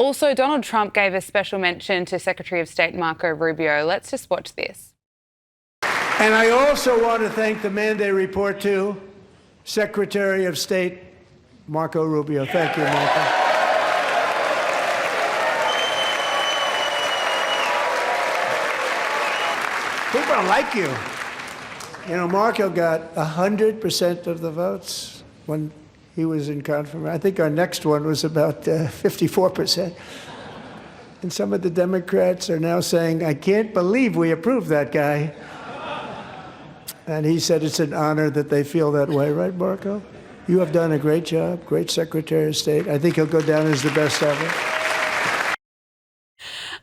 Also, Donald Trump gave a special mention to Secretary of State Marco Rubio. Let's just watch this. And I also want to thank the Monday report too, Secretary of State Marco Rubio. Thank you, Marco. People don't like you. You know, Marco got 100% of the votes when he was in confirmation. I think our next one was about 54%. And some of the Democrats are now saying, I can't believe we approved that guy. And he said it's an honor that they feel that way, right, Marco? You have done a great job, great Secretary of State. I think he'll go down as the best ever.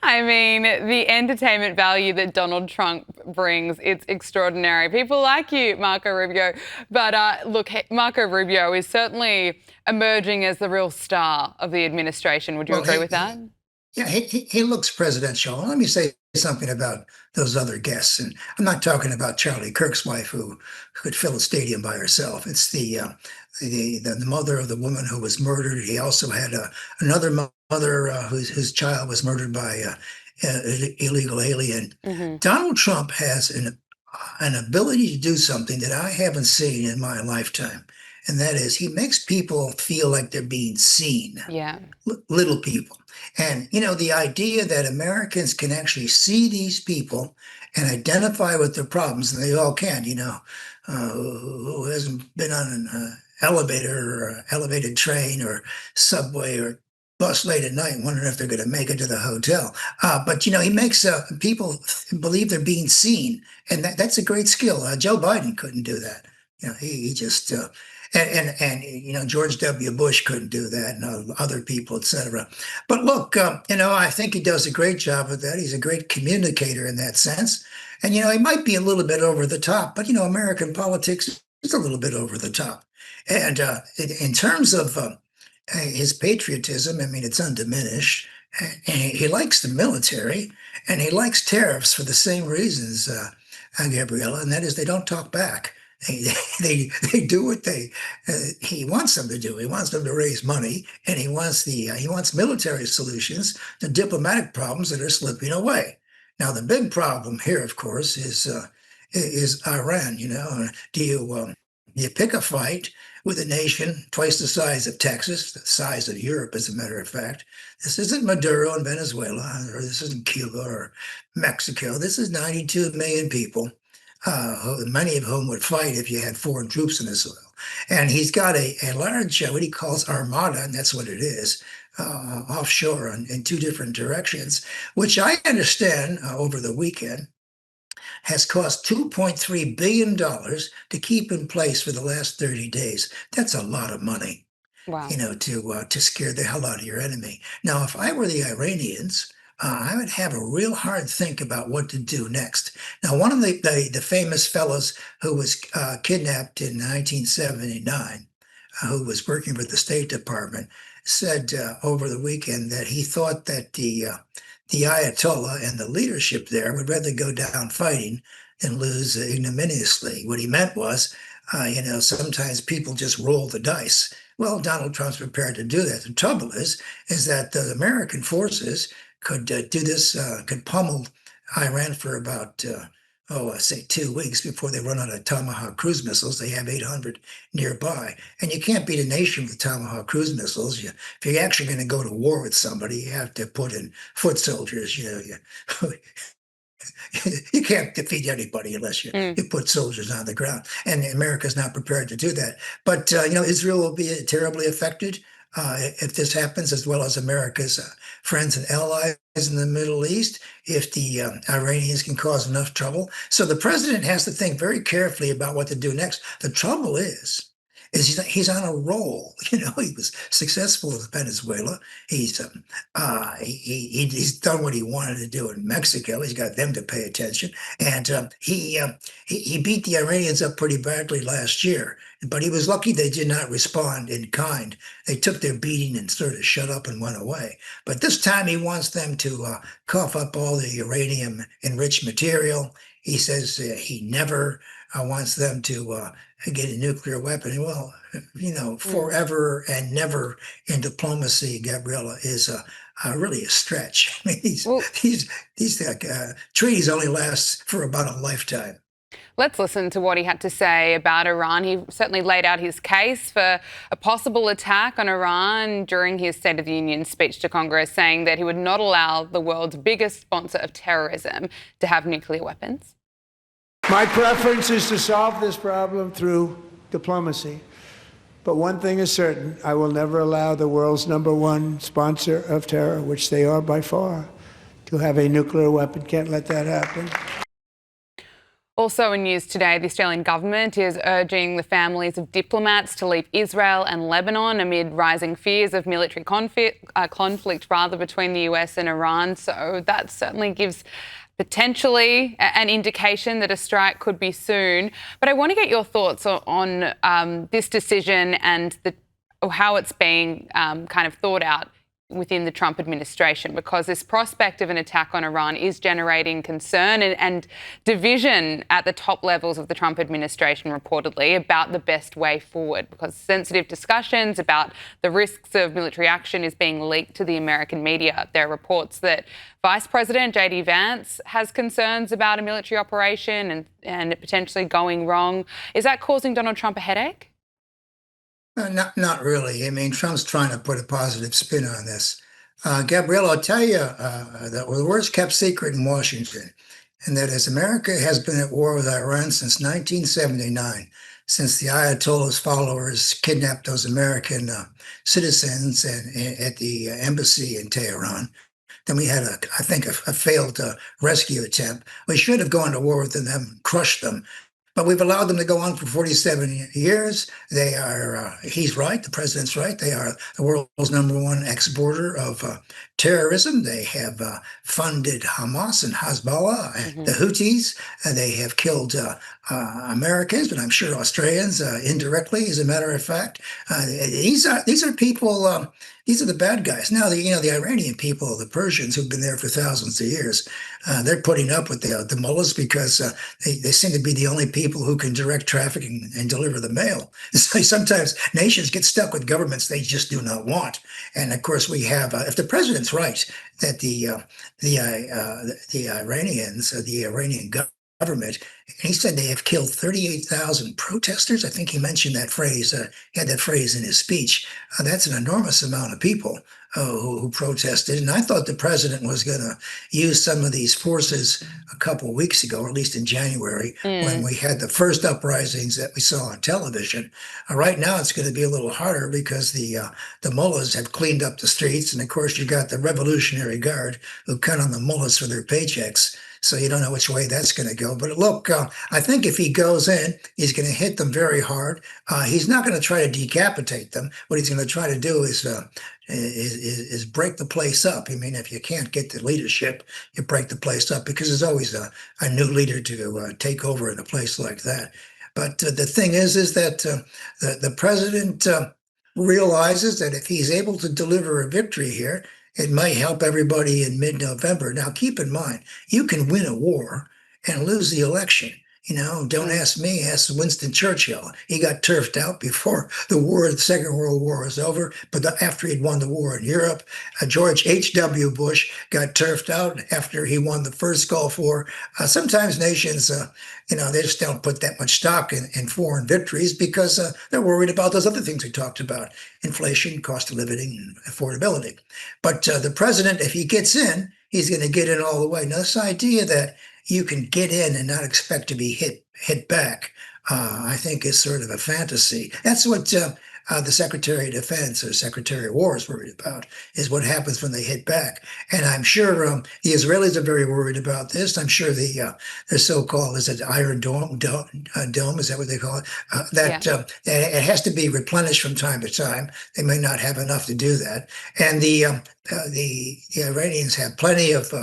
I mean, the entertainment value that Donald Trump brings, it's extraordinary. People like you, Marco Rubio. But look, Marco Rubio is certainly emerging as the real star of the administration. Would you agree with that? Yeah, he looks presidential. Let me say something about those other guests. And I'm not talking about Charlie Kirk's wife, who could fill a stadium by herself. It's the mother of the woman who was murdered. He also had another mother whose child was murdered by an illegal alien. Mm-hmm. Donald Trump has an ability to do something that I haven't seen in my lifetime. And that is, he makes people feel like they're being seen. Yeah. Little people. And, you know, the idea that Americans can actually see these people and identify with their problems, and they all can, you know, who hasn't been on an elevator or elevated train or subway or bus late at night wondering if they're going to make it to the hotel. But, you know, he makes people believe they're being seen. And that's a great skill. Joe Biden couldn't do that. You know, he just... And you know, George W. Bush couldn't do that, and other people, et cetera. But look, you know, I think he does a great job of that. He's a great communicator in that sense. And, you know, he might be a little bit over the top, but, you know, American politics is a little bit over the top. And in terms of his patriotism, I mean, it's undiminished. And he likes the military, and he likes tariffs for the same reasons, Gabriella, and that is they don't talk back. They do what he wants them to do. He wants them to raise money, and he wants military solutions to diplomatic problems that are slipping away. Now, the big problem here, of course, is Iran. You know, do you pick a fight with a nation twice the size of Texas, the size of Europe, as a matter of fact? This isn't Maduro in Venezuela, or this isn't Cuba or Mexico. This is 92 million people. Many of whom would fight if you had foreign troops in the soil. And he's got a large, what he calls armada, and that's what it is, offshore in two different directions, which I understand over the weekend has cost $2.3 billion to keep in place for the last 30 days. That's a lot of money. Wow. You know, to scare the hell out of your enemy. Now, if I were the Iranians, I would have a real hard think about what to do next. Now, one of the famous fellows who was kidnapped in 1979, who was working with the State Department, said over the weekend that he thought that the Ayatollah and the leadership there would rather go down fighting than lose ignominiously. What he meant was, you know, sometimes people just roll the dice. Well, Donald Trump's prepared to do that. The trouble is that the American forces could do this, could pummel Iran for about, say 2 weeks before they run out of Tomahawk cruise missiles. They have 800 nearby. And you can't beat a nation with Tomahawk cruise missiles. If you're actually going to go to war with somebody, you have to put in foot soldiers. You know, you can't defeat anybody unless you put soldiers on the ground. And America's not prepared to do that. But, you know, Israel will be terribly affected if this happens, as well as America's friends and allies in the Middle East, if the Iranians can cause enough trouble. So the president has to think very carefully about what to do next. The trouble is he's on a roll. You know, he was successful in Venezuela. He's done what he wanted to do in Mexico. He's got them to pay attention, and he beat the Iranians up pretty badly last year. But he was lucky they did not respond in kind. They took their beating and sort of shut up and went away. But this time he wants them to cough up all the uranium enriched material. He says he never wants them to get a nuclear weapon. Well, Mm. forever and never in diplomacy, Gabriella, is really a stretch. I mean, Well, these treaties only last for about a lifetime. let's listen to what he had to say about Iran. He certainly laid out his case for a possible attack on Iran during his State of the Union speech to Congress, saying that he would not allow the world's biggest sponsor of terrorism to have nuclear weapons. My preference is to solve this problem through diplomacy. But one thing is certain, I will never allow the world's #1 sponsor of terror, which they are by far, to have a nuclear weapon. Can't let that happen. Also in news today, the Australian government is urging the families of diplomats to leave Israel and Lebanon amid rising fears of military conflict between the US and Iran. So that certainly gives potentially an indication that a strike could be soon. But I want to get your thoughts on this decision and how it's being kind of thought out within the Trump administration, because this prospect of an attack on Iran is generating concern and division at the top levels of the Trump administration, reportedly, about the best way forward, because sensitive discussions about the risks of military action is being leaked to the American media. There are reports that Vice President JD Vance has concerns about a military operation and it potentially going wrong. Is that causing Donald Trump a headache? Not really. I mean, Trump's trying to put a positive spin on this. Gabrielle, I'll tell you that the worst kept secret in Washington, and that is America has been at war with Iran since 1979, since the Ayatollah's followers kidnapped those American citizens at the embassy in Tehran. Then we had, I think, a failed rescue attempt. We should have gone to war with them, crushed them. But we've allowed them to go on for 47 years. They are, he's right, the president's right. They are the world's #1 exporter of terrorism. They have funded Hamas and Hezbollah and the Houthis. And they have killed Americans, but I'm sure Australians indirectly, as a matter of fact. These are people. These are the bad guys. Now, the Iranian people, the Persians who've been there for thousands of years, they're putting up with the mullahs because they seem to be the only people who can direct traffic and deliver the mail. So sometimes nations get stuck with governments they just do not want. And of course, we have, if the president's right, that the Iranians, the Iranian government, he said they have killed 38,000 protesters. I think he mentioned that phrase, he had that phrase in his speech. That's an enormous amount of people who protested. And I thought the president was going to use some of these forces a couple of weeks ago, or at least in January, when we had the first uprisings that we saw on television. Right now, it's going to be a little harder because the mullahs have cleaned up the streets. And of course, you got the Revolutionary Guard who cut on the mullahs for their paychecks. So you don't know which way that's going to go. But look, I think if he goes in, he's going to hit them very hard. He's not going to try to decapitate them. What he's going to try to do is break the place up. I mean, if you can't get the leadership, you break the place up, because there's always a new leader to take over in a place like that. But the thing is that the president realizes that if he's able to deliver a victory here, it might help everybody in mid-November. Now, keep in mind, you can win a war and lose the election. Don't ask me, ask Winston Churchill. He got turfed out before the Second World War was over, but after he'd won the war in Europe. George H.W. Bush got turfed out after he won the first Gulf War. Sometimes nations, they just don't put that much stock in foreign victories because they're worried about those other things we talked about: inflation, cost of living, and affordability. But the president, if he gets in, he's going to get in all the way. Now, this idea that you can get in and not expect to be hit back, I think is sort of a fantasy. That's what the Secretary of Defense or Secretary of War is worried about, is what happens when they hit back. And I'm sure the Israelis are very worried about this. I'm sure the so-called, is it Iron Dome, is that what they call it? It has to be replenished from time to time. They may not have enough to do that. And the the Iranians have plenty of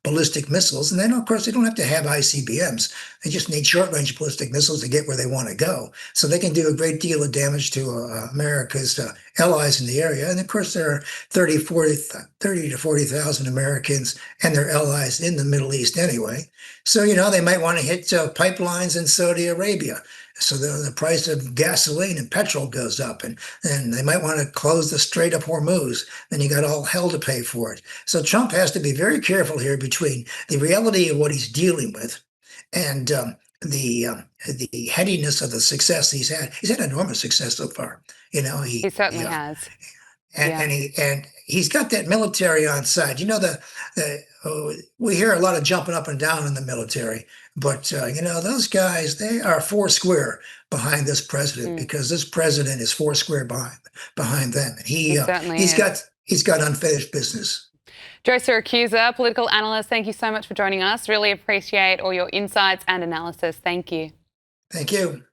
ballistic missiles, and then of course they don't have to have ICBMs. They just need short-range ballistic missiles to get where they want to go. So they can do a great deal of damage to America's allies in the area. And of course there are 30 to 40,000 Americans and their allies in the Middle East anyway. So they might want to hit pipelines in Saudi Arabia. So the price of gasoline and petrol goes up, and they might want to close the Strait of Hormuz. Then you got all hell to pay for it. So Trump has to be very careful here between the reality of what he's dealing with and the headiness of the success he's had. He's had enormous success so far. He certainly has. And he's got that military on side. We hear a lot of jumping up and down in the military, but those guys, they are four square behind this president because this president is four square behind them, and he's got unfinished business. Joe Siracusa, political analyst, thank you so much for joining us. Really appreciate all your insights and analysis. Thank you. Thank you.